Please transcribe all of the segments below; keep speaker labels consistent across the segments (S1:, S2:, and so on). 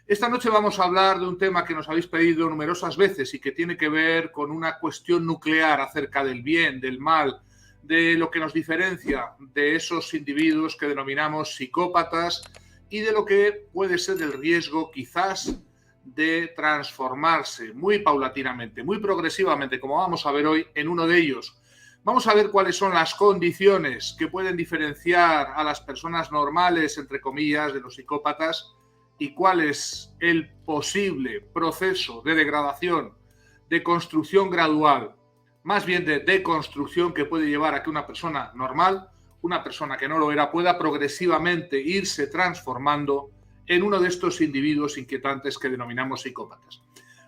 S1: Esta noche vamos a hablar de un tema que nos habéis pedido numerosas veces y que tiene que ver con una cuestión nuclear acerca del bien, del mal, de lo que nos diferencia de esos individuos que denominamos psicópatas y de lo que puede ser el riesgo quizás de transformarse muy paulatinamente, muy progresivamente, como vamos a ver hoy, en uno de ellos. Vamos a ver cuáles son las condiciones que pueden diferenciar a las personas normales, entre comillas, de los psicópatas y cuál es el posible proceso de degradación, de construcción gradual, más bien de deconstrucción que puede llevar a que una persona normal, una persona que no lo era, pueda progresivamente irse transformando en uno de estos individuos inquietantes que denominamos psicópatas.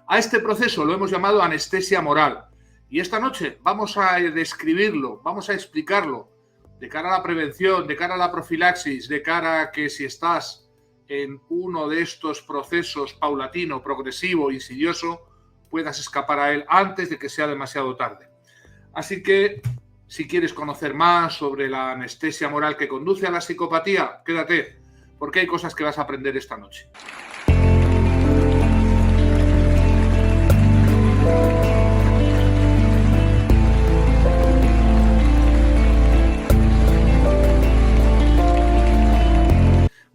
S1: A este proceso lo hemos llamado anestesia moral. Y esta noche vamos a describirlo, vamos a explicarlo de cara a la prevención, de cara a la profilaxis, de cara a que si estás en uno de estos procesos paulatino, progresivo, insidioso, puedas escapar a él antes de que sea demasiado tarde. Así que, si quieres conocer más sobre la anestesia moral que conduce a la psicopatía, quédate, porque hay cosas que vas a aprender esta noche.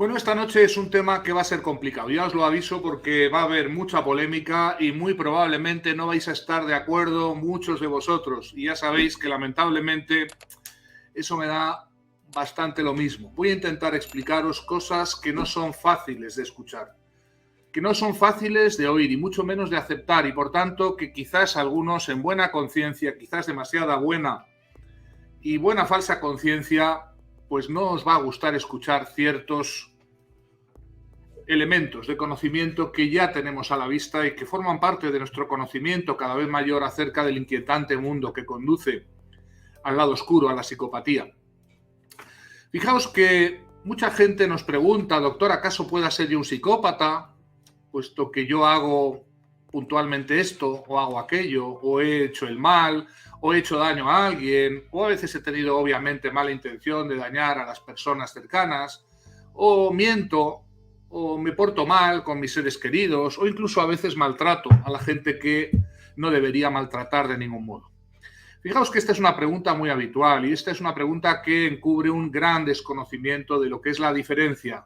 S1: Bueno, esta noche es un tema que va a ser complicado, ya os lo aviso porque va a haber mucha polémica y muy probablemente no vais a estar de acuerdo muchos de vosotros y ya sabéis que lamentablemente eso me da bastante lo mismo. Voy a intentar explicaros cosas que no son fáciles de escuchar, que no son fáciles de oír y mucho menos de aceptar y por tanto que quizás algunos en buena conciencia, quizás demasiada buena y buena falsa conciencia, pues no os va a gustar escuchar ciertos elementos de conocimiento que ya tenemos a la vista y que forman parte de nuestro conocimiento cada vez mayor acerca del inquietante mundo que conduce al lado oscuro, a la psicopatía. Fijaos que mucha gente nos pregunta, doctor, ¿acaso pueda ser yo un psicópata? Puesto que yo hago puntualmente esto, o hago aquello, o he hecho el mal, o he hecho daño a alguien, o a veces he tenido obviamente mala intención de dañar a las personas cercanas, o miento, o me porto mal con mis seres queridos, o incluso a veces maltrato a la gente que no debería maltratar de ningún modo. Fijaos que esta es una pregunta muy habitual y esta es una pregunta que encubre un gran desconocimiento de lo que es la diferencia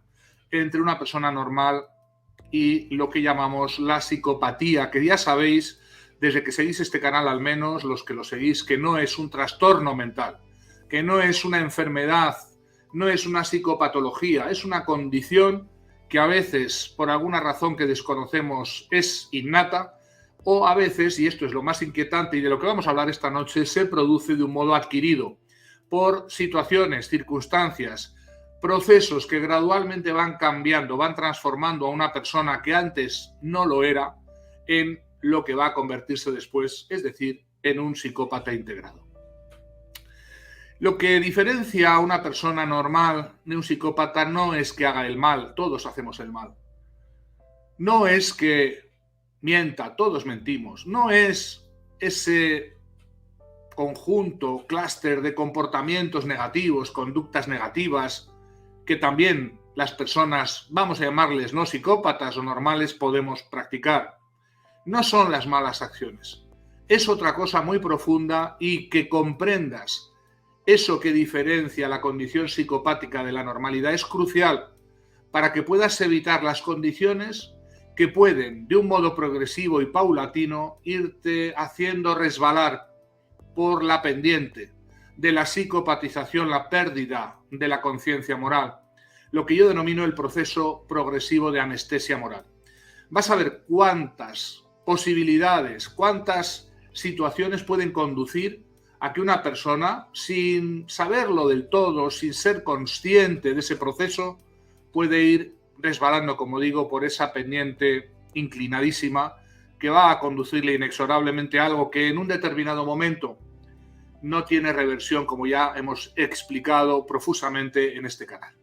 S1: entre una persona normal y lo que llamamos la psicopatía, que ya sabéis, desde que seguís este canal al menos, los que lo seguís, que no es un trastorno mental, que no es una enfermedad, no es una psicopatología, es una condición que a veces, por alguna razón que desconocemos, es innata, o a veces, y esto es lo más inquietante y de lo que vamos a hablar esta noche, se produce de un modo adquirido por situaciones, circunstancias, procesos que gradualmente van cambiando, van transformando a una persona que antes no lo era en lo que va a convertirse después, es decir, en un psicópata integrado. Lo que diferencia a una persona normal de un psicópata no es que haga el mal, todos hacemos el mal. No es que mienta, todos mentimos. No es ese conjunto, clúster de comportamientos negativos, conductas negativas, que también las personas, vamos a llamarles no psicópatas o normales, podemos practicar. No son las malas acciones. Es otra cosa muy profunda y que comprendas eso que diferencia la condición psicopática de la normalidad es crucial para que puedas evitar las condiciones que pueden, de un modo progresivo y paulatino, irte haciendo resbalar por la pendiente de la psicopatización, la pérdida de la conciencia moral, lo que yo denomino el proceso progresivo de anestesia moral. Vas a ver cuántas posibilidades, cuántas situaciones pueden conducir a que una persona, sin saberlo del todo, sin ser consciente de ese proceso, puede ir resbalando, como digo, por esa pendiente inclinadísima que va a conducirle inexorablemente a algo que en un determinado momento no tiene reversión, como ya hemos explicado profusamente en este canal.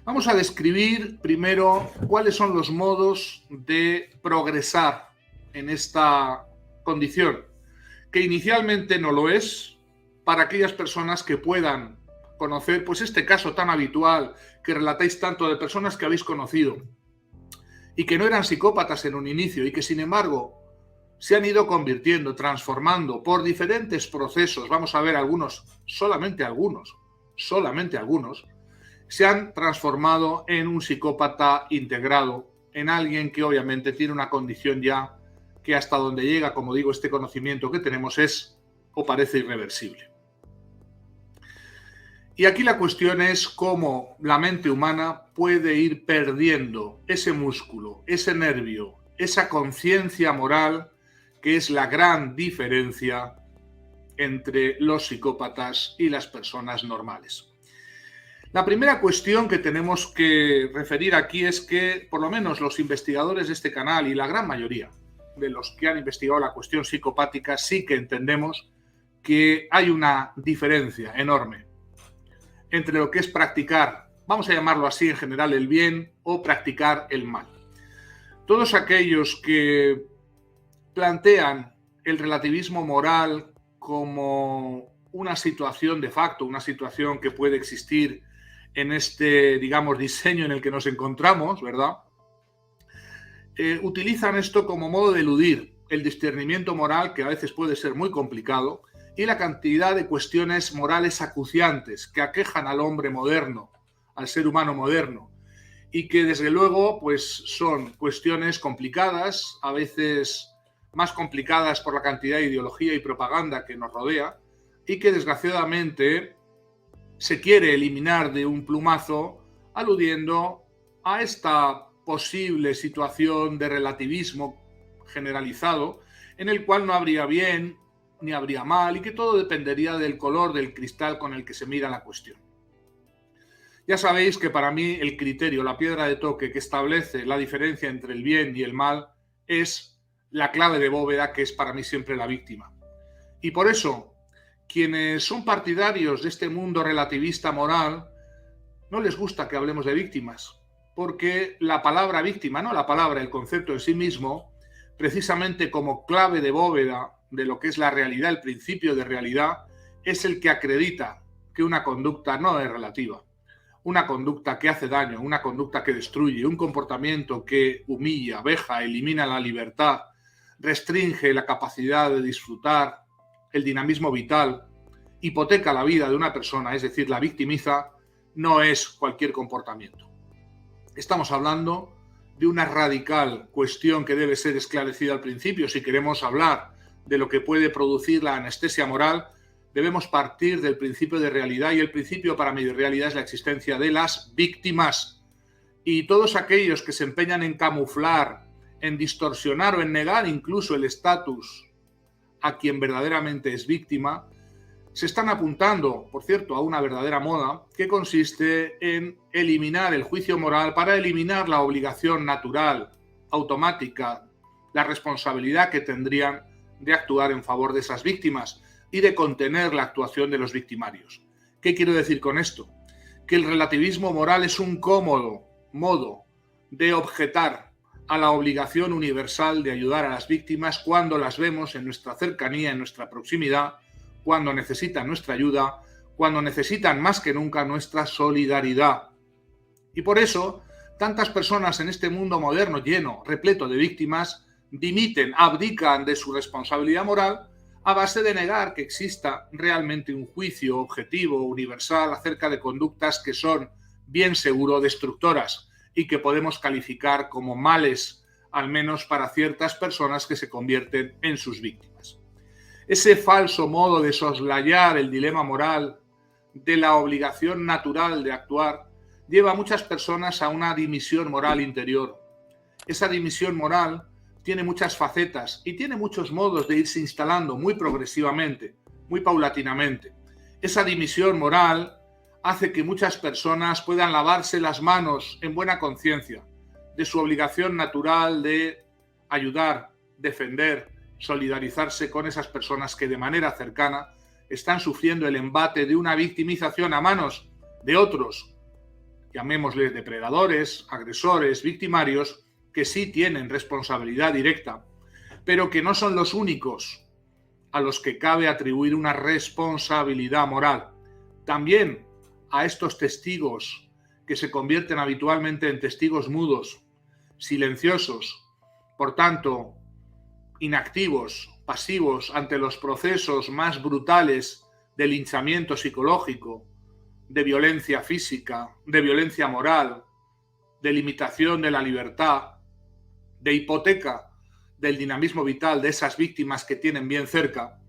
S1: Vamos a describir primero cuáles son los modos de progresar en esta condición, que inicialmente no lo es, para aquellas personas que puedan conocer pues este caso tan habitual que relatáis tanto de personas que habéis conocido, y que no eran psicópatas en un inicio y que sin embargo se han ido convirtiendo, transformando por diferentes procesos, vamos a ver algunos, solamente algunos, se han transformado en un psicópata integrado, en alguien que obviamente tiene una condición ya que hasta donde llega, como digo, este conocimiento que tenemos es o parece irreversible. Y aquí la cuestión es cómo la mente humana puede ir perdiendo ese músculo, ese nervio, esa conciencia moral, que es la gran diferencia entre los psicópatas y las personas normales. La primera cuestión que tenemos que referir aquí es que, por lo menos los investigadores de este canal y la gran mayoría de los que han investigado la cuestión psicopática, sí que entendemos que hay una diferencia enorme entre lo que es practicar, vamos a llamarlo así en general, el bien o practicar el mal. Todos aquellos que plantean el relativismo moral como una situación de facto, una situación que puede existir en este, digamos, diseño en el que nos encontramos, ¿verdad? Utilizan esto como modo de eludir el discernimiento moral, que a veces puede ser muy complicado, y la cantidad de cuestiones morales acuciantes que aquejan al hombre moderno, al ser humano moderno, y que desde luego pues son cuestiones complicadas, a veces más complicadas por la cantidad de ideología y propaganda que nos rodea, y que desgraciadamente se quiere eliminar de un plumazo aludiendo a esta posible situación de relativismo generalizado en el cual no habría bien ni habría mal y que todo dependería del color del cristal con el que se mira la cuestión. Ya sabéis que para mí el criterio, la piedra de toque que establece la diferencia entre el bien y el mal es la clave de bóveda, que es para mí siempre la víctima. Y por eso, quienes son partidarios de este mundo relativista moral, no les gusta que hablemos de víctimas, porque la palabra víctima, no la palabra, el concepto en sí mismo, precisamente como clave de bóveda de lo que es la realidad, el principio de realidad, es el que acredita que una conducta no es relativa. Una conducta que hace daño, una conducta que destruye, un comportamiento que humilla, veja, elimina la libertad, restringe la capacidad de disfrutar, el dinamismo vital, hipoteca la vida de una persona, es decir, la victimiza, no es cualquier comportamiento. Estamos hablando de una radical cuestión que debe ser esclarecida al principio. Si queremos hablar de lo que puede producir la anestesia moral, debemos partir del principio de realidad, y el principio para mí de realidad es la existencia de las víctimas. Y todos aquellos que se empeñan en camuflar, en distorsionar o en negar incluso el estatus a quien verdaderamente es víctima, se están apuntando, por cierto, a una verdadera moda que consiste en eliminar el juicio moral para eliminar la obligación natural, automática, la responsabilidad que tendrían de actuar en favor de esas víctimas y de contener la actuación de los victimarios. ¿Qué quiero decir con esto? Que el relativismo moral es un cómodo modo de objetar a la obligación universal de ayudar a las víctimas cuando las vemos en nuestra cercanía, en nuestra proximidad, cuando necesitan nuestra ayuda, cuando necesitan más que nunca nuestra solidaridad. Y por eso, tantas personas en este mundo moderno lleno, repleto de víctimas, dimiten, abdican de su responsabilidad moral a base de negar que exista realmente un juicio objetivo, universal, acerca de conductas que son bien seguro destructoras y que podemos calificar como males, al menos para ciertas personas que se convierten en sus víctimas. Ese falso modo de soslayar el dilema moral de la obligación natural de actuar lleva a muchas personas a una dimisión moral interior. Esa dimisión moral tiene muchas facetas y tiene muchos modos de irse instalando muy progresivamente, muy paulatinamente. Esa dimisión moral hace que muchas personas puedan lavarse las manos en buena conciencia de su obligación natural de ayudar, defender, solidarizarse con esas personas que de manera cercana están sufriendo el embate de una victimización a manos de otros, llamémosles depredadores, agresores, victimarios, que sí tienen responsabilidad directa, pero que no son los únicos a los que cabe atribuir una responsabilidad moral. También a estos testigos que se convierten habitualmente en testigos mudos silenciosos, por tanto, inactivos, pasivos ante los procesos más brutales de linchamiento psicológico, de violencia física, de violencia moral, de limitación de la libertad, de hipoteca del dinamismo vital de esas víctimas que tienen bien cerca,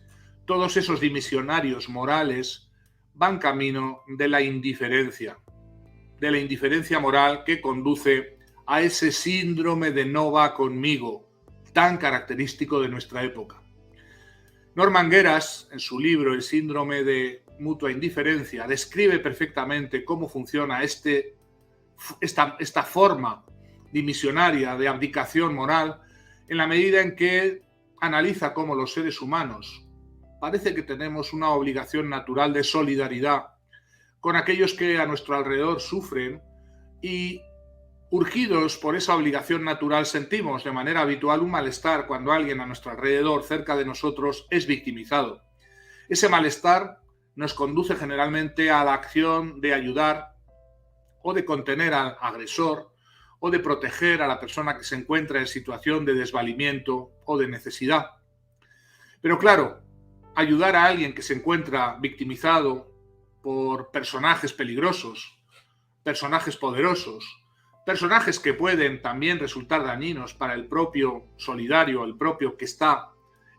S1: todos esos dimisionarios morales van camino de la indiferencia moral que conduce a ese síndrome de no va conmigo, tan característico de nuestra época. Norman Geras, en su libro El síndrome de mutua indiferencia, describe perfectamente cómo funciona esta forma dimisionaria de abdicación moral, en la medida en que analiza cómo los seres humanos parece que tenemos una obligación natural de solidaridad con aquellos que a nuestro alrededor sufren y, urgidos por esa obligación natural, sentimos de manera habitual un malestar cuando alguien a nuestro alrededor, cerca de nosotros, es victimizado. Ese malestar nos conduce generalmente a la acción de ayudar o de contener al agresor o de proteger a la persona que se encuentra en situación de desvalimiento o de necesidad. Pero claro, ayudar a alguien que se encuentra victimizado por personajes peligrosos, personajes poderosos, personajes que pueden también resultar dañinos para el propio solidario, el propio que está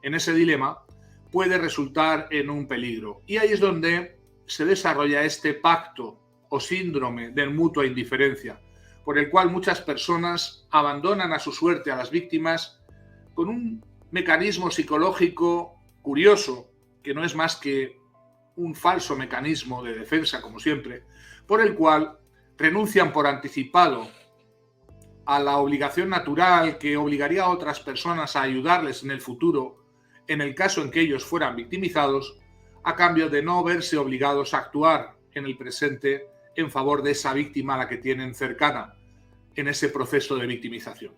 S1: en ese dilema, puede resultar en un peligro. Y ahí es donde se desarrolla este pacto o síndrome de mutua indiferencia, por el cual muchas personas abandonan a su suerte a las víctimas con un mecanismo psicológico curioso, que no es más que un falso mecanismo de defensa, como siempre, por el cual renuncian por anticipado a la obligación natural que obligaría a otras personas a ayudarles en el futuro, en el caso en que ellos fueran victimizados, a cambio de no verse obligados a actuar en el presente en favor de esa víctima a la que tienen cercana en ese proceso de victimización.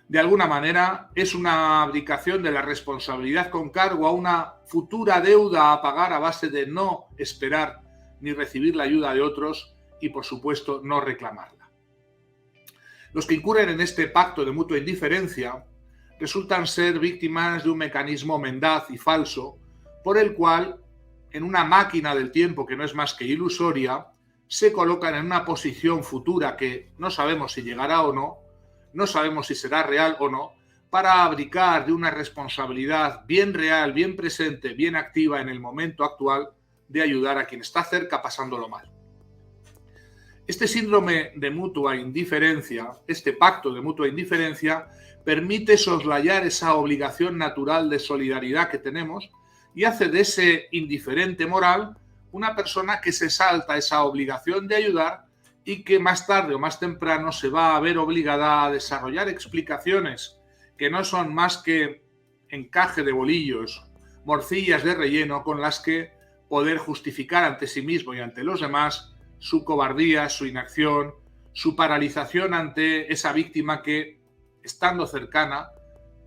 S1: De alguna manera, es una abdicación de la responsabilidad con cargo a una futura deuda a pagar a base de no esperar ni recibir la ayuda de otros y, por supuesto, no reclamarla. Los que incurren en este pacto de mutua indiferencia resultan ser víctimas de un mecanismo mendaz y falso por el cual, en una máquina del tiempo que no es más que ilusoria, se colocan en una posición futura que no sabemos si llegará o no, no sabemos si será real o no, para abdicar de una responsabilidad bien real, bien presente, bien activa en el momento actual de ayudar a quien está cerca pasándolo mal. Este síndrome de mutua indiferencia, este pacto de mutua indiferencia, permite soslayar esa obligación natural de solidaridad que tenemos y hace de ese indiferente moral una persona que se salta esa obligación de ayudar y que más tarde o más temprano se va a ver obligada a desarrollar explicaciones que no son más que encaje de bolillos, morcillas de relleno con las que poder justificar ante sí mismo y ante los demás su cobardía, su inacción, su paralización ante esa víctima que, estando cercana,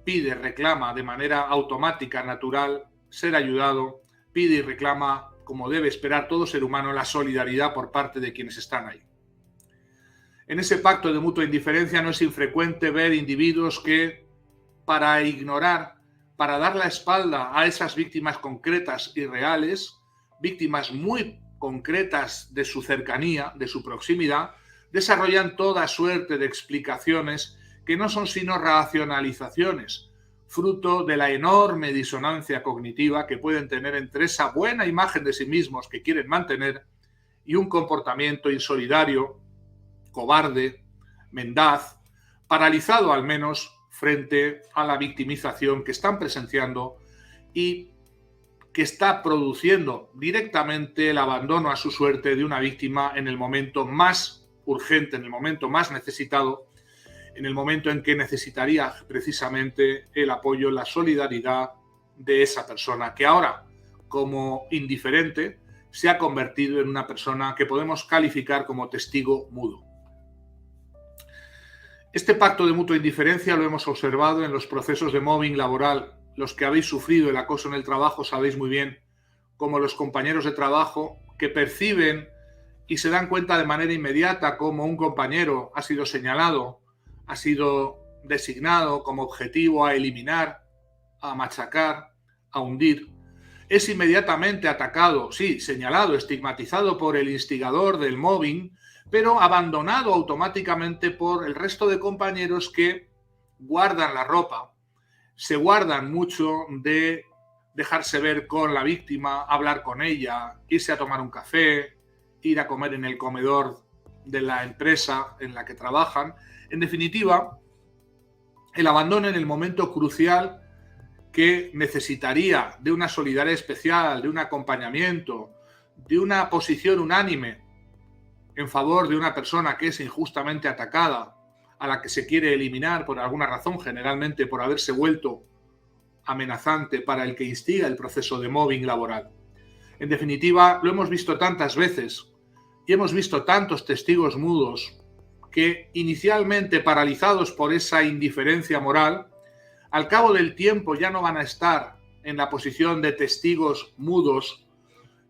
S1: pide, reclama de manera automática, natural, ser ayudado, pide y reclama, como debe esperar todo ser humano, la solidaridad por parte de quienes están ahí. En ese pacto de mutua indiferencia no es infrecuente ver individuos que, para ignorar, para dar la espalda a esas víctimas concretas y reales, víctimas muy concretas de su cercanía, de su proximidad, desarrollan toda suerte de explicaciones que no son sino racionalizaciones, fruto de la enorme disonancia cognitiva que pueden tener entre esa buena imagen de sí mismos que quieren mantener y un comportamiento insolidario, cobarde, mendaz, paralizado al menos frente a la victimización que están presenciando y que está produciendo directamente el abandono a su suerte de una víctima en el momento más urgente, en el momento más necesitado, en el momento en que necesitaría precisamente el apoyo, la solidaridad de esa persona que ahora, como indiferente, se ha convertido en una persona que podemos calificar como testigo mudo. Este pacto de mutua indiferencia lo hemos observado en los procesos de mobbing laboral. Los que habéis sufrido el acoso en el trabajo sabéis muy bien cómo los compañeros de trabajo que perciben y se dan cuenta de manera inmediata cómo un compañero ha sido señalado, ha sido designado como objetivo a eliminar, a machacar, a hundir, es inmediatamente atacado, sí, señalado, estigmatizado por el instigador del mobbing, pero abandonado automáticamente por el resto de compañeros que guardan la ropa, se guardan mucho de dejarse ver con la víctima, hablar con ella, irse a tomar un café, ir a comer en el comedor de la empresa en la que trabajan. En definitiva, el abandono en el momento crucial que necesitaría de una solidaridad especial, de un acompañamiento, de una posición unánime en favor de una persona que es injustamente atacada, a la que se quiere eliminar por alguna razón, generalmente por haberse vuelto amenazante para el que instiga el proceso de mobbing laboral. En definitiva, lo hemos visto tantas veces y hemos visto tantos testigos mudos que, inicialmente paralizados por esa indiferencia moral, al cabo del tiempo ya no van a estar en la posición de testigos mudos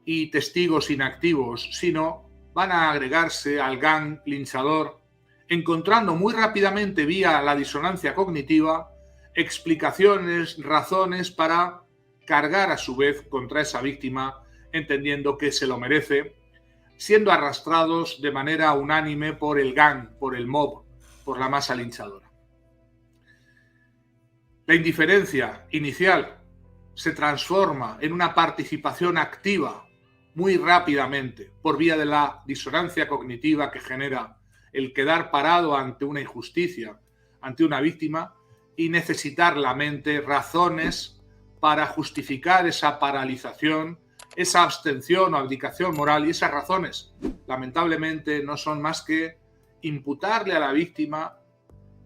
S1: y testigos inactivos, sino van a agregarse al gang linchador, encontrando muy rápidamente, vía la disonancia cognitiva, explicaciones, razones para cargar a su vez contra esa víctima, entendiendo que se lo merece, siendo arrastrados de manera unánime por el gang, por el mob, por la masa linchadora. La indiferencia inicial se transforma en una participación activa muy rápidamente por vía de la disonancia cognitiva que genera el quedar parado ante una injusticia, ante una víctima, y necesitar la mente razones para justificar esa paralización, esa abstención o abdicación moral. Y esas razones, lamentablemente, no son más que imputarle a la víctima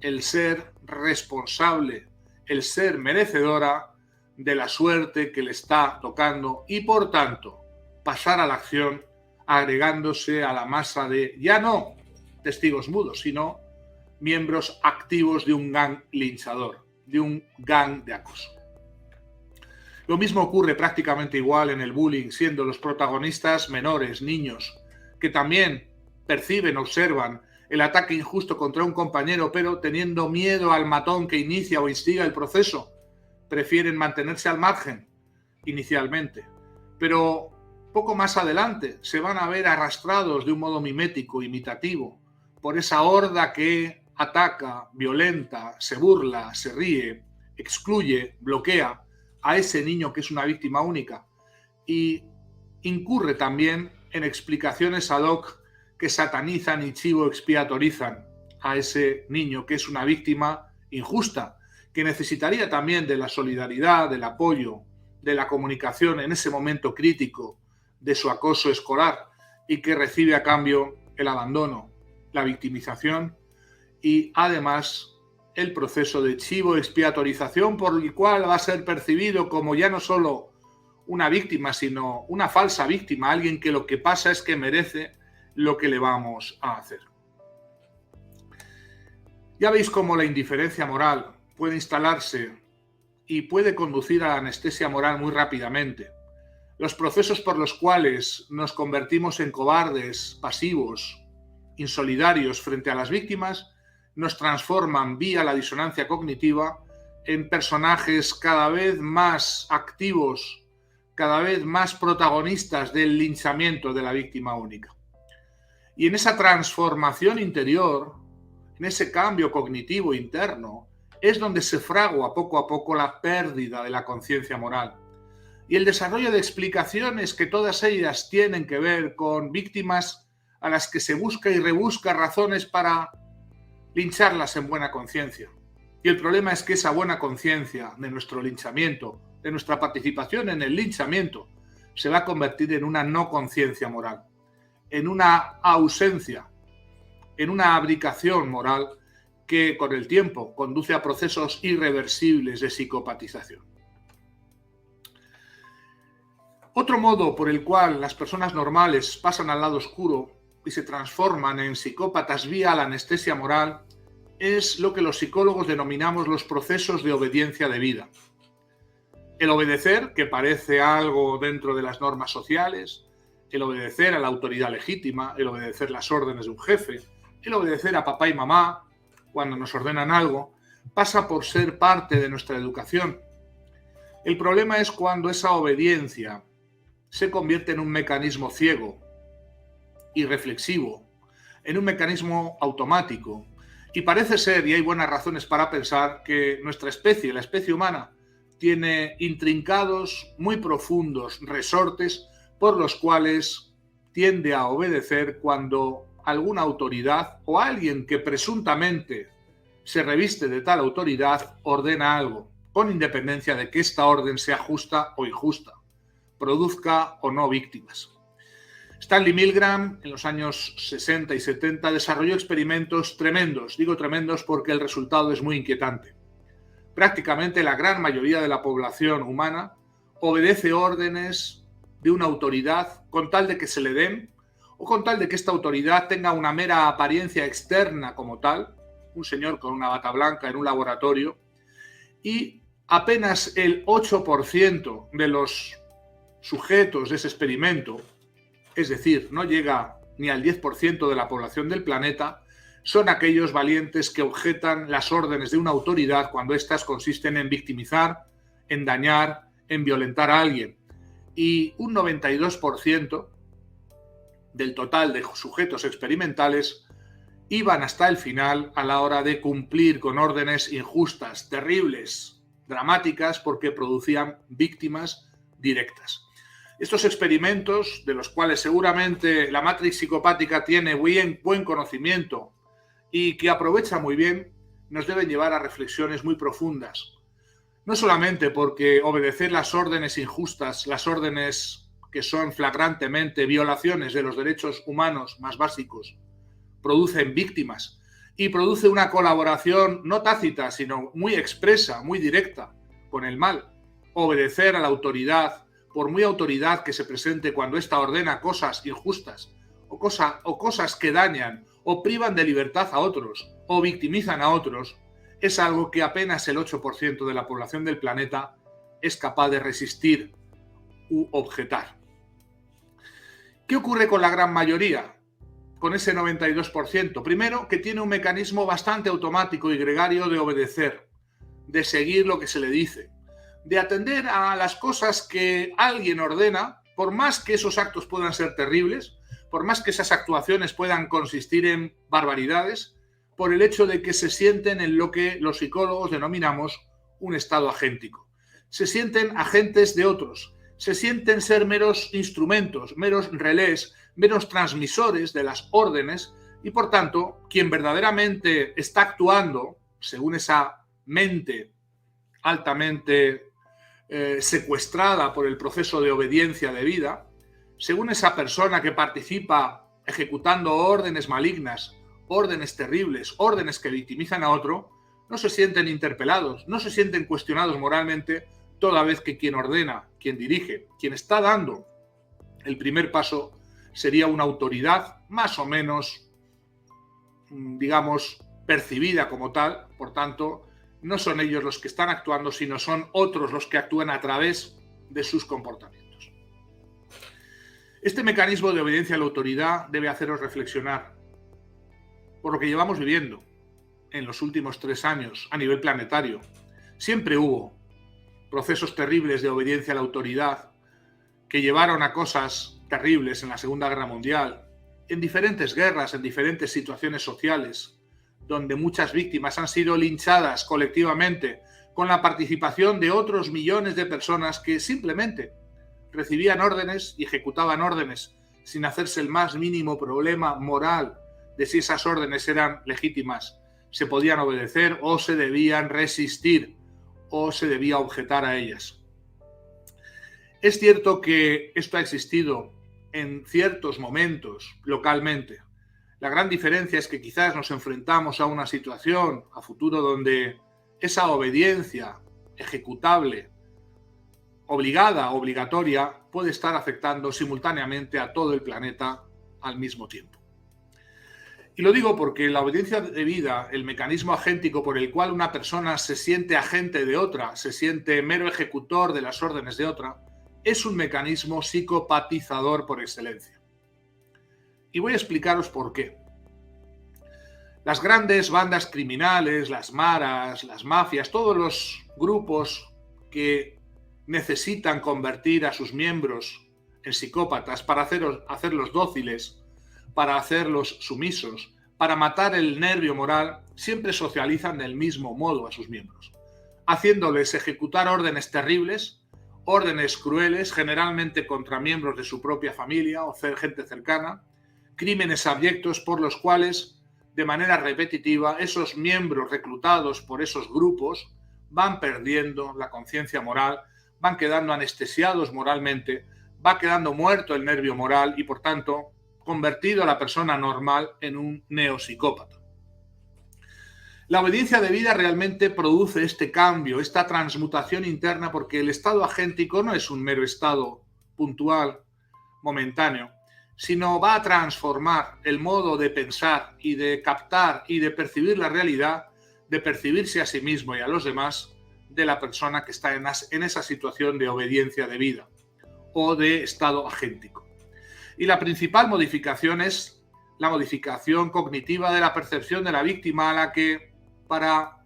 S1: el ser responsable, el ser merecedora de la suerte que le está tocando y, por tanto, pasar a la acción agregándose a la masa de, ya no testigos mudos, sino miembros activos de un gang linchador, de un gang de acoso. Lo mismo ocurre prácticamente igual en el bullying, siendo los protagonistas menores, niños, que también perciben, observan el ataque injusto contra un compañero, pero teniendo miedo al matón que inicia o instiga el proceso, prefieren mantenerse al margen inicialmente. Pero poco más adelante se van a ver arrastrados de un modo mimético, imitativo, por esa horda que ataca, violenta, se burla, se ríe, excluye, bloquea a ese niño que es una víctima única, y incurre también en explicaciones ad hoc que satanizan y chivo expiatorizan a ese niño que es una víctima injusta, que necesitaría también de la solidaridad, del apoyo, de la comunicación en ese momento crítico de su acoso escolar, y que recibe a cambio el abandono, la victimización y además el proceso de chivo expiatorización, por el cual va a ser percibido como ya no solo una víctima, sino una falsa víctima, alguien que lo que pasa es que merece lo que le vamos a hacer. Ya veis cómo la indiferencia moral puede instalarse y puede conducir a la anestesia moral muy rápidamente. Los procesos por los cuales nos convertimos en cobardes, pasivos, insolidarios frente a las víctimas, nos transforman vía la disonancia cognitiva en personajes cada vez más activos, cada vez más protagonistas del linchamiento de la víctima única. Y en esa transformación interior, en ese cambio cognitivo interno, es donde se fragua poco a poco la pérdida de la conciencia moral y el desarrollo de explicaciones que todas ellas tienen que ver con víctimas a las que se busca y rebusca razones para lincharlas en buena conciencia. Y el problema es que esa buena conciencia de nuestro linchamiento, de nuestra participación en el linchamiento, se va a convertir en una no conciencia moral, en una ausencia, en una abdicación moral que con el tiempo conduce a procesos irreversibles de psicopatización. Otro modo por el cual las personas normales pasan al lado oscuro y se transforman en psicópatas vía la anestesia moral es lo que los psicólogos denominamos los procesos de obediencia debida. El obedecer, que parece algo dentro de las normas sociales, el obedecer a la autoridad legítima, el obedecer las órdenes de un jefe, el obedecer a papá y mamá, cuando nos ordenan algo, pasa por ser parte de nuestra educación. El problema es cuando esa obediencia se convierte en un mecanismo ciego, irreflexivo, en un mecanismo automático. Y parece ser, y hay buenas razones para pensar, que nuestra especie, la especie humana, tiene intrincados, muy profundos resortes por los cuales tiende a obedecer cuando alguna autoridad o alguien que presuntamente se reviste de tal autoridad ordena algo, con independencia de que esta orden sea justa o injusta, produzca o no víctimas. Stanley Milgram, en los años 60 y 70, desarrolló experimentos tremendos. Digo tremendos porque el resultado es muy inquietante. Prácticamente la gran mayoría de la población humana obedece órdenes de una autoridad con tal de que se le den o con tal de que esta autoridad tenga una mera apariencia externa como tal, un señor con una bata blanca en un laboratorio, y apenas el 8% de los sujetos de ese experimento, es decir, no llega ni al 10% de la población del planeta, son aquellos valientes que objetan las órdenes de una autoridad cuando éstas consisten en victimizar, en dañar, en violentar a alguien. Y un 92% del total de sujetos experimentales iban hasta el final a la hora de cumplir con órdenes injustas, terribles, dramáticas, porque producían víctimas directas. Estos experimentos, de los cuales seguramente la matriz psicopática tiene buen conocimiento y que aprovecha muy bien, nos deben llevar a reflexiones muy profundas. No solamente porque obedecer las órdenes injustas, las órdenes que son flagrantemente violaciones de los derechos humanos más básicos, producen víctimas y produce una colaboración no tácita, sino muy expresa, muy directa con el mal. Obedecer a la autoridad, por muy autoridad que se presente cuando ésta ordena cosas injustas o cosas que dañan o privan de libertad a otros o victimizan a otros, es algo que apenas el 8% de la población del planeta es capaz de resistir u objetar. ¿Qué ocurre con la gran mayoría? Con ese 92%. Primero, que tiene un mecanismo bastante automático y gregario de obedecer, de seguir lo que se le dice, de atender a las cosas que alguien ordena, por más que esos actos puedan ser terribles, por más que esas actuaciones puedan consistir en barbaridades, por el hecho de que se sienten en lo que los psicólogos denominamos un estado agéntico. Se sienten agentes de otros, se sienten ser meros instrumentos, meros relés, meros transmisores de las órdenes y, por tanto, quien verdaderamente está actuando, según esa mente altamente secuestrada por el proceso de obediencia debida, según esa persona que participa ejecutando órdenes malignas, órdenes terribles, órdenes que victimizan a otro, no se sienten interpelados, no se sienten cuestionados moralmente, toda vez que quien ordena, quien dirige, quien está dando el primer paso, sería una autoridad más o menos, digamos, percibida como tal. Por tanto, no son ellos los que están actuando, sino son otros los que actúan a través de sus comportamientos. Este mecanismo de obediencia a la autoridad debe haceros reflexionar por lo que llevamos viviendo en los últimos 3 años a nivel planetario. Siempre hubo procesos terribles de obediencia a la autoridad que llevaron a cosas terribles en la Segunda Guerra Mundial, en diferentes guerras, en diferentes situaciones sociales, donde muchas víctimas han sido linchadas colectivamente con la participación de otros millones de personas que simplemente recibían órdenes y ejecutaban órdenes sin hacerse el más mínimo problema moral de si esas órdenes eran legítimas, se podían obedecer o se debían resistir o se debía objetar a ellas. Es cierto que esto ha existido en ciertos momentos localmente. La gran diferencia es que quizás nos enfrentamos a una situación a futuro donde esa obediencia ejecutable, obligada, obligatoria, puede estar afectando simultáneamente a todo el planeta al mismo tiempo. Y lo digo porque la obediencia debida, el mecanismo agéntico por el cual una persona se siente agente de otra, se siente mero ejecutor de las órdenes de otra, es un mecanismo psicopatizador por excelencia. Y voy a explicaros por qué. Las grandes bandas criminales, las maras, las mafias, todos los grupos que necesitan convertir a sus miembros en psicópatas para hacerlos dóciles, para hacerlos sumisos, para matar el nervio moral, siempre socializan del mismo modo a sus miembros, haciéndoles ejecutar órdenes terribles, órdenes crueles, generalmente contra miembros de su propia familia o gente cercana, crímenes abyectos por los cuales, de manera repetitiva, esos miembros reclutados por esos grupos van perdiendo la conciencia moral, van quedando anestesiados moralmente, va quedando muerto el nervio moral y, por tanto, convertido a la persona normal en un neopsicópata. La obediencia debida realmente produce este cambio, esta transmutación interna, porque el estado agéntico no es un mero estado puntual, momentáneo, sino va a transformar el modo de pensar y de captar y de percibir la realidad, de percibirse a sí mismo y a los demás, de la persona que está en esa situación de obediencia debida o de estado agéntico. Y la principal modificación es la modificación cognitiva de la percepción de la víctima, a la que, para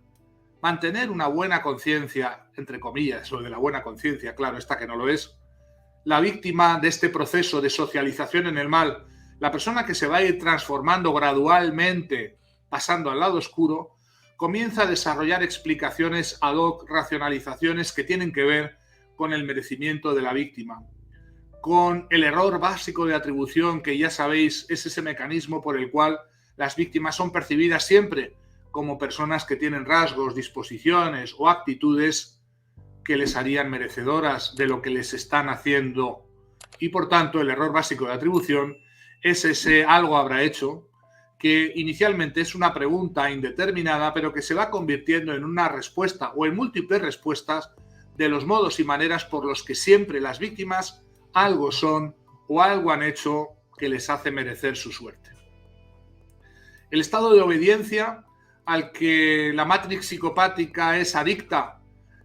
S1: mantener una buena conciencia, entre comillas, o de la buena conciencia, claro, esta que no lo es, la víctima de este proceso de socialización en el mal, la persona que se va a ir transformando gradualmente, pasando al lado oscuro, comienza a desarrollar explicaciones ad hoc, racionalizaciones que tienen que ver con el merecimiento de la víctima, con el error básico de atribución, que ya sabéis es ese mecanismo por el cual las víctimas son percibidas siempre como personas que tienen rasgos, disposiciones o actitudes que les harían merecedoras de lo que les están haciendo. Y por tanto, el error básico de atribución es ese algo habrá hecho, que inicialmente es una pregunta indeterminada, pero que se va convirtiendo en una respuesta o en múltiples respuestas de los modos y maneras por los que siempre las víctimas algo son o algo han hecho que les hace merecer su suerte. El estado de obediencia al que la matrix psicopática es adicta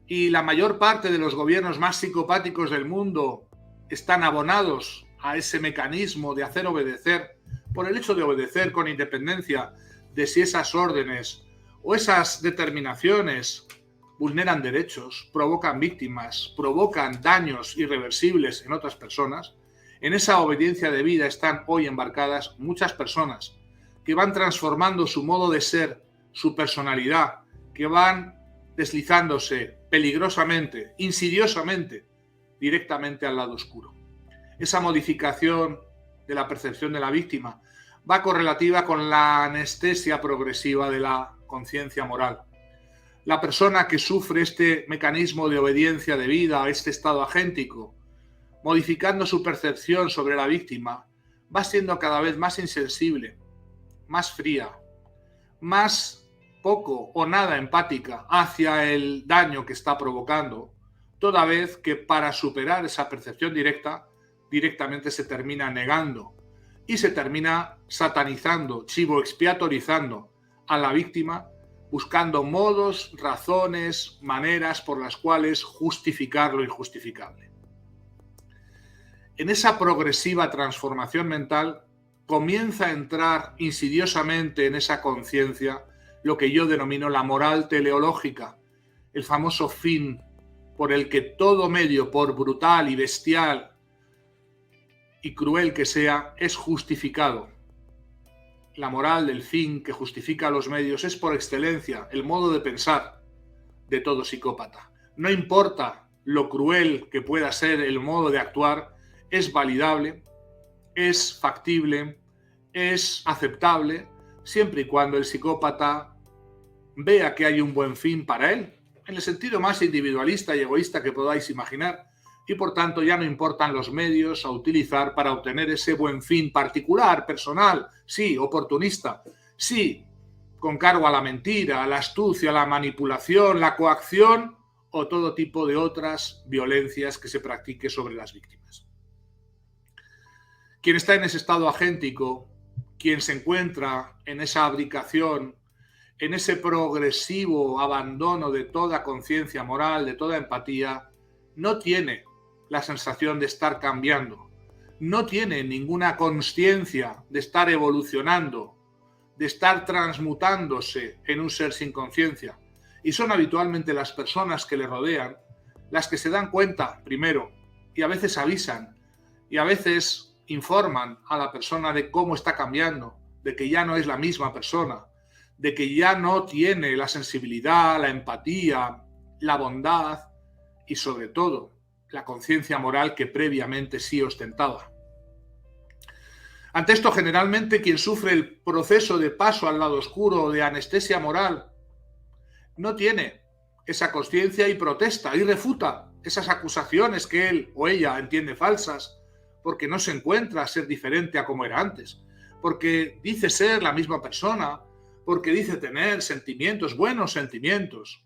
S1: y la mayor parte de los gobiernos más psicopáticos del mundo están abonados a ese mecanismo de hacer obedecer, por el hecho de obedecer con independencia de si esas órdenes o esas determinaciones vulneran derechos, provocan víctimas, provocan daños irreversibles en otras personas. En esa obediencia debida están hoy embarcadas muchas personas que van transformando su modo de ser, su personalidad, que van deslizándose peligrosamente, insidiosamente, directamente al lado oscuro. Esa modificación de la percepción de la víctima va correlativa con la anestesia progresiva de la conciencia moral. La persona que sufre este mecanismo de obediencia debida a este estado agéntico, modificando su percepción sobre la víctima, va siendo cada vez más insensible, más fría, más poco o nada empática hacia el daño que está provocando, toda vez que para superar esa percepción directamente se termina negando y se termina satanizando, chivo expiatorizando a la víctima, buscando modos, razones, maneras por las cuales justificar lo injustificable. En esa progresiva transformación mental comienza a entrar insidiosamente en esa conciencia lo que yo denomino la moral teleológica, el famoso fin por el que todo medio, por brutal y bestial y cruel que sea, es justificado. La moral del fin que justifica los medios es por excelencia el modo de pensar de todo psicópata. No importa lo cruel que pueda ser el modo de actuar, es validable, es factible, es aceptable, siempre y cuando el psicópata vea que hay un buen fin para él, en el sentido más individualista y egoísta que podáis imaginar, y por tanto ya no importan los medios a utilizar para obtener ese buen fin particular, personal, sí, oportunista, sí, con cargo a la mentira, a la astucia, a la manipulación, la coacción o todo tipo de otras violencias que se practique sobre las víctimas. Quien está en ese estado agéntico, quien se encuentra en esa abdicación, en ese progresivo abandono de toda conciencia moral, de toda empatía, no tiene la sensación de estar cambiando, no tiene ninguna consciencia de estar evolucionando, de estar transmutándose en un ser sin conciencia. Y son habitualmente las personas que le rodean las que se dan cuenta primero y a veces avisan y a veces informan a la persona de cómo está cambiando, de que ya no es la misma persona, de que ya no tiene la sensibilidad, la empatía, la bondad y sobre todo la conciencia moral que previamente sí ostentaba. Ante esto, generalmente quien sufre el proceso de paso al lado oscuro o de anestesia moral no tiene esa conciencia y protesta y refuta esas acusaciones que él o ella entiende falsas, porque no se encuentra a ser diferente a como era antes, porque dice ser la misma persona, porque dice tener sentimientos, buenos sentimientos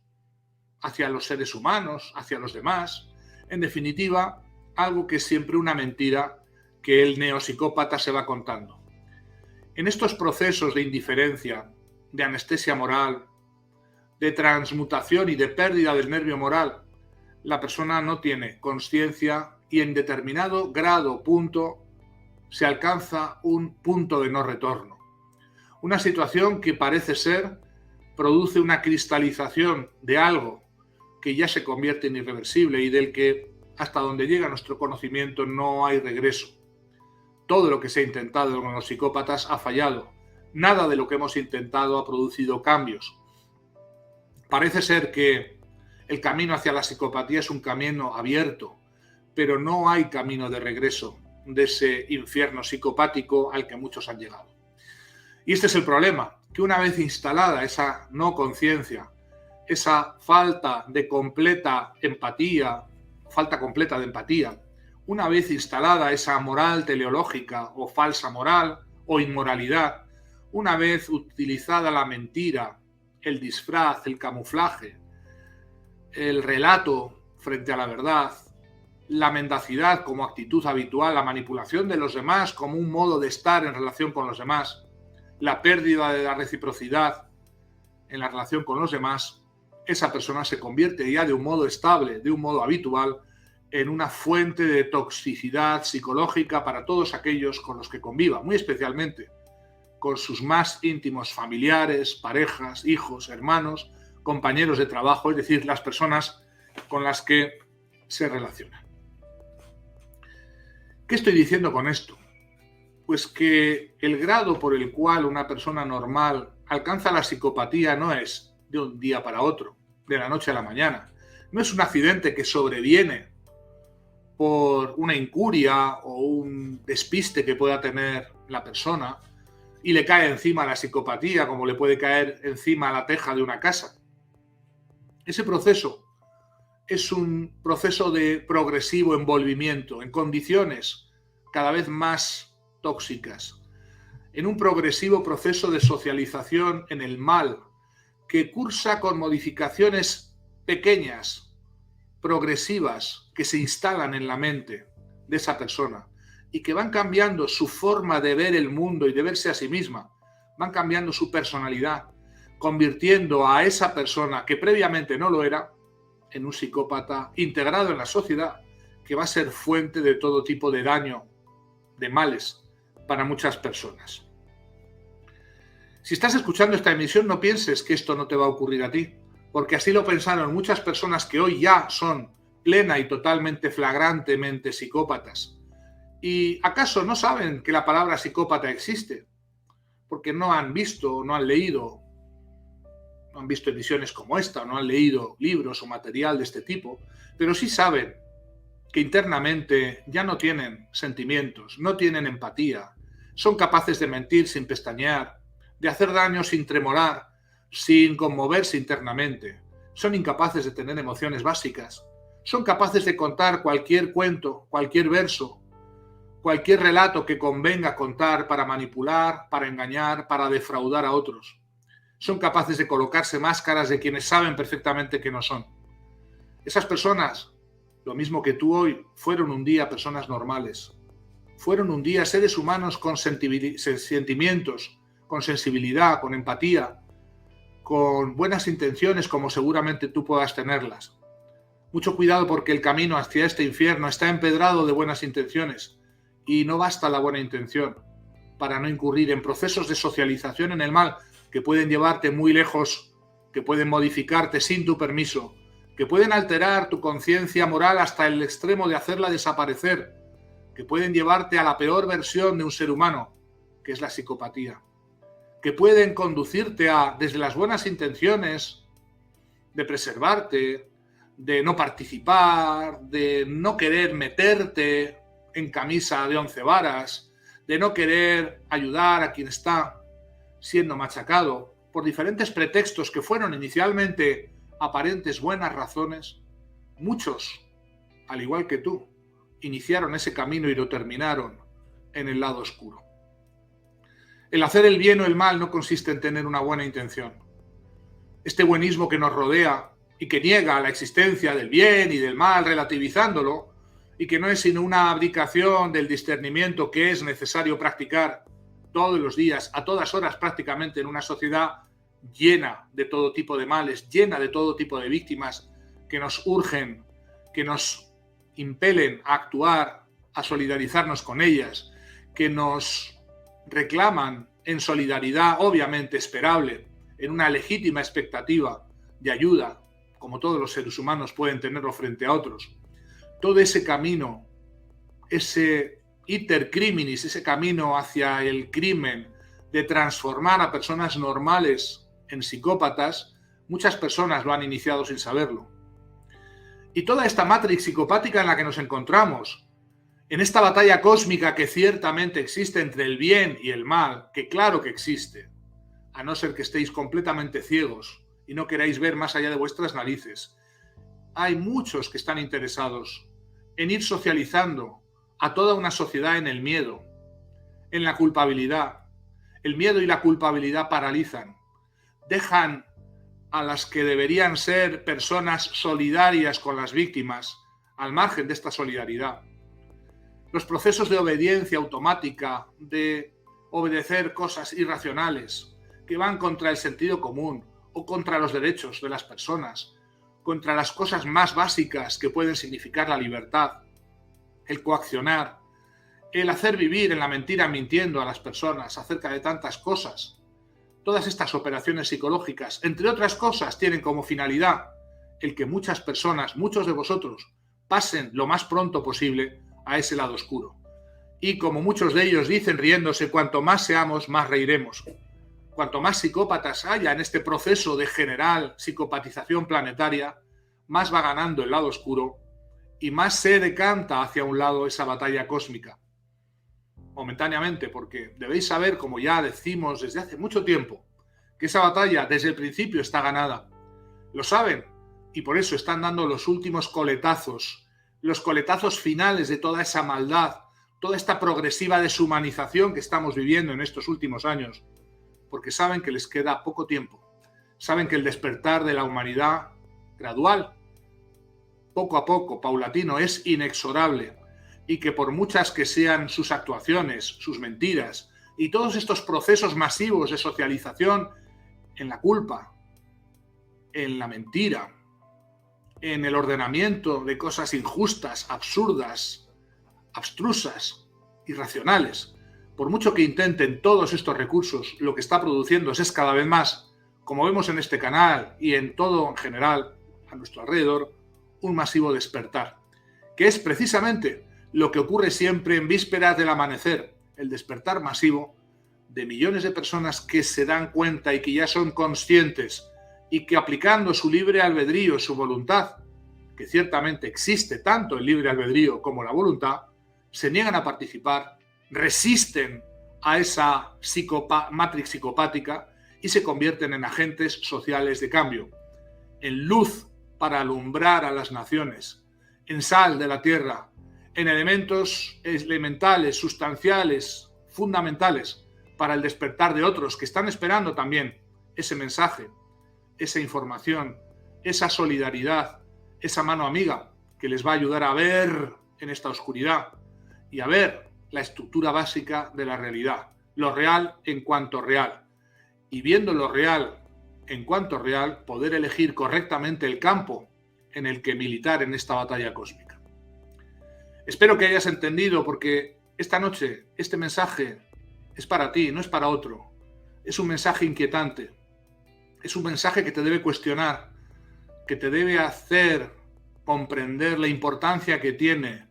S1: hacia los seres humanos, hacia los demás. En definitiva, algo que es siempre una mentira que el neopsicópata se va contando. En estos procesos de indiferencia, de anestesia moral, de transmutación y de pérdida del nervio moral, la persona no tiene conciencia y en determinado grado, punto, se alcanza un punto de no retorno. Una situación que parece ser produce una cristalización de algo que ya se convierte en irreversible y del que hasta donde llega nuestro conocimiento no hay regreso. Todo lo que se ha intentado con los psicópatas ha fallado. Nada de lo que hemos intentado ha producido cambios. Parece ser que el camino hacia la psicopatía es un camino abierto, pero no hay camino de regreso de ese infierno psicopático al que muchos han llegado. Y este es el problema, que una vez instalada esa no conciencia, esa falta completa de empatía, una vez instalada esa moral teleológica o falsa moral o inmoralidad, una vez utilizada la mentira, el disfraz, el camuflaje, el relato frente a la verdad, la mendacidad como actitud habitual, la manipulación de los demás como un modo de estar en relación con los demás, la pérdida de la reciprocidad en la relación con los demás, esa persona se convierte ya de un modo estable, de un modo habitual, en una fuente de toxicidad psicológica para todos aquellos con los que conviva, muy especialmente con sus más íntimos familiares, parejas, hijos, hermanos, compañeros de trabajo, es decir, las personas con las que se relacionan. ¿Qué estoy diciendo con esto? Pues que el grado por el cual una persona normal alcanza la psicopatía no es de un día para otro, de la noche a la mañana. No es un accidente que sobreviene por una incuria o un despiste que pueda tener la persona y le cae encima la psicopatía como le puede caer encima la teja de una casa. Ese proceso es un proceso de progresivo envolvimiento en condiciones cada vez más tóxicas, en un progresivo proceso de socialización en el mal que cursa con modificaciones pequeñas, progresivas, que se instalan en la mente de esa persona y que van cambiando su forma de ver el mundo y de verse a sí misma, van cambiando su personalidad, convirtiendo a esa persona que previamente no lo era en un psicópata integrado en la sociedad que va a ser fuente de todo tipo de daño, de males para muchas personas. Si estás escuchando esta emisión, no pienses que esto no te va a ocurrir a ti, porque así lo pensaron muchas personas que hoy ya son plena y totalmente flagrantemente psicópatas. ¿Y acaso no saben que la palabra psicópata existe? Porque no han visto, no han leído, no han visto emisiones como esta, no han leído libros o material de este tipo, pero sí saben que internamente ya no tienen sentimientos, no tienen empatía, son capaces de mentir sin pestañear, de hacer daño sin tremolar, sin conmoverse internamente, son incapaces de tener emociones básicas, son capaces de contar cualquier cuento, cualquier verso, cualquier relato que convenga contar para manipular, para engañar, para defraudar a otros. Son capaces de colocarse máscaras de quienes saben perfectamente que no son. Esas personas, lo mismo que tú hoy, fueron un día personas normales. Fueron un día seres humanos con sentimientos, con sensibilidad, con empatía, con buenas intenciones como seguramente tú puedas tenerlas. Mucho cuidado porque el camino hacia este infierno está empedrado de buenas intenciones y no basta la buena intención. para no incurrir en procesos de socialización en el mal que pueden llevarte muy lejos, que pueden modificarte sin tu permiso, que pueden alterar tu conciencia moral hasta el extremo de hacerla desaparecer, que pueden llevarte a la peor versión de un ser humano, que es la psicopatía, que pueden conducirte a, desde las buenas intenciones, de preservarte, de no participar, de no querer meterte en camisa de 11 varas, de no querer ayudar a quien está siendo machacado, por diferentes pretextos que fueron inicialmente aparentes buenas razones. Muchos, al igual que tú, iniciaron ese camino y lo terminaron en el lado oscuro. El hacer el bien o el mal no consiste en tener una buena intención. Este buenismo que nos rodea y que niega la existencia del bien y del mal relativizándolo, y que no es sino una abdicación del discernimiento que es necesario practicar todos los días, a todas horas prácticamente, en una sociedad llena de todo tipo de males, llena de todo tipo de víctimas que nos urgen, que nos impelen a actuar, a solidarizarnos con ellas, que nos reclaman en solidaridad, obviamente esperable, en una legítima expectativa de ayuda, como todos los seres humanos pueden tenerlo frente a otros. Todo ese camino, ese iter criminis, ese camino hacia el crimen, de transformar a personas normales en psicópatas, muchas personas lo han iniciado sin saberlo. Y toda esta matrix psicopática en la que nos encontramos, en esta batalla cósmica que ciertamente existe entre el bien y el mal, que claro que existe, a no ser que estéis completamente ciegos y no queráis ver más allá de vuestras narices, hay muchos que están interesados en ir socializando a toda una sociedad en el miedo, en la culpabilidad. El miedo y la culpabilidad paralizan, dejan a las que deberían ser personas solidarias con las víctimas al margen de esta solidaridad. Los procesos de obediencia automática, de obedecer cosas irracionales que van contra el sentido común o contra los derechos de las personas, contra las cosas más básicas que pueden significar la libertad, el coaccionar, el hacer vivir en la mentira mintiendo a las personas acerca de tantas cosas. Todas estas operaciones psicológicas, entre otras cosas, tienen como finalidad el que muchas personas, muchos de vosotros, pasen lo más pronto posible a ese lado oscuro. Y como muchos de ellos dicen riéndose, cuanto más seamos, más reiremos. Cuanto más psicópatas haya en este proceso de general psicopatización planetaria, más va ganando el lado oscuro y más se decanta hacia un lado esa batalla cósmica. Momentáneamente, porque debéis saber, como ya decimos desde hace mucho tiempo, que esa batalla desde el principio está ganada. Lo saben y por eso están dando los últimos coletazos, los coletazos finales de toda esa maldad, toda esta progresiva deshumanización que estamos viviendo en estos últimos años, porque saben que les queda poco tiempo. Saben que el despertar de la humanidad, gradual, poco a poco, paulatino, es inexorable, y que por muchas que sean sus actuaciones, sus mentiras y todos estos procesos masivos de socialización en la culpa, en la mentira, en el ordenamiento de cosas injustas, absurdas, abstrusas, irracionales, por mucho que intenten todos estos recursos, lo que está produciendo es cada vez más, como vemos en este canal y en todo en general a nuestro alrededor, un masivo despertar, que es precisamente lo que ocurre siempre en vísperas del amanecer, el despertar masivo de millones de personas que se dan cuenta y que ya son conscientes y que aplicando su libre albedrío, su voluntad, que ciertamente existe tanto el libre albedrío como la voluntad, se niegan a participar, resisten a esa matrix psicopática y se convierten en agentes sociales de cambio, en luz para alumbrar a las naciones, en sal de la tierra, en elementos elementales, sustanciales, fundamentales para el despertar de otros que están esperando también ese mensaje, esa información, esa solidaridad, esa mano amiga que les va a ayudar a ver en esta oscuridad y a ver la estructura básica de la realidad, lo real en cuanto real. Y viendo lo real en cuanto real, poder elegir correctamente el campo en el que militar en esta batalla cósmica. Espero que hayas entendido, porque esta noche este mensaje Es para ti, no es para otro. Es un mensaje inquietante. Es un mensaje que te debe cuestionar, que te debe hacer comprender la importancia que tiene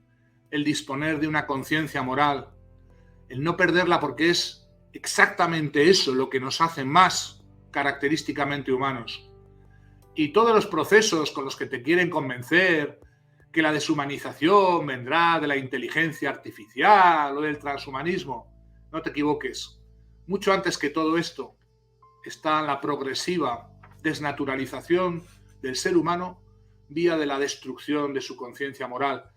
S1: el disponer de una conciencia moral, el no perderla, porque es exactamente eso lo que nos hace más característicamente humanos. Y todos los procesos con los que te quieren convencer que la deshumanización vendrá de la inteligencia artificial o del transhumanismo, no te equivoques. Mucho antes que todo esto está la progresiva desnaturalización del ser humano vía de la destrucción de su conciencia moral.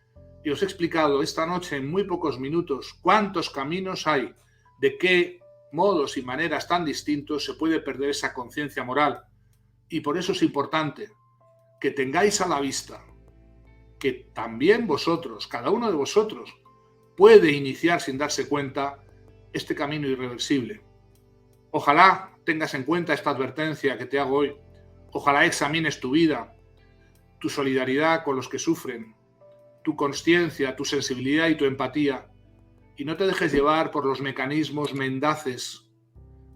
S1: Y os he explicado esta noche en muy pocos minutos cuántos caminos hay, de qué modos y maneras tan distintos se puede perder esa conciencia moral. Y por eso es importante que tengáis a la vista que también vosotros, cada uno de vosotros, puede iniciar sin darse cuenta este camino irreversible. Ojalá tengas en cuenta esta advertencia que te hago hoy. Ojalá examines tu vida, tu solidaridad con los que sufren, tu consciencia, tu sensibilidad y tu empatía, y no te dejes llevar por los mecanismos mendaces,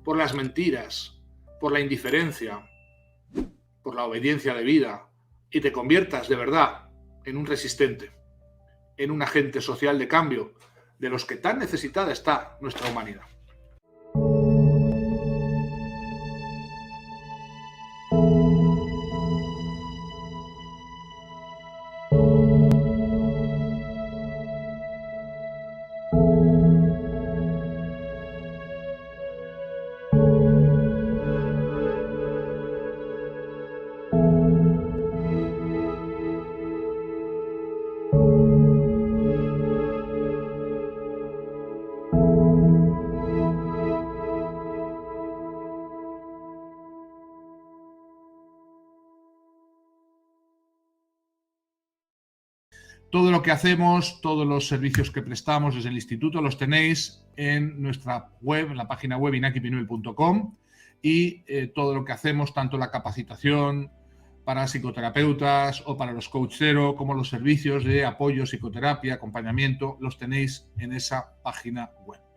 S1: por las mentiras, por la indiferencia, por la obediencia debida, y te conviertas de verdad en un resistente, en un agente social de cambio, de los que tan necesitada está nuestra humanidad. Todo lo que hacemos, todos los servicios que prestamos desde el instituto los tenéis en nuestra web, en la página web inakipinuel.com, y todo lo que hacemos, tanto la capacitación para psicoterapeutas o para los coach cero, como los servicios de apoyo, psicoterapia, acompañamiento, los tenéis en esa página web.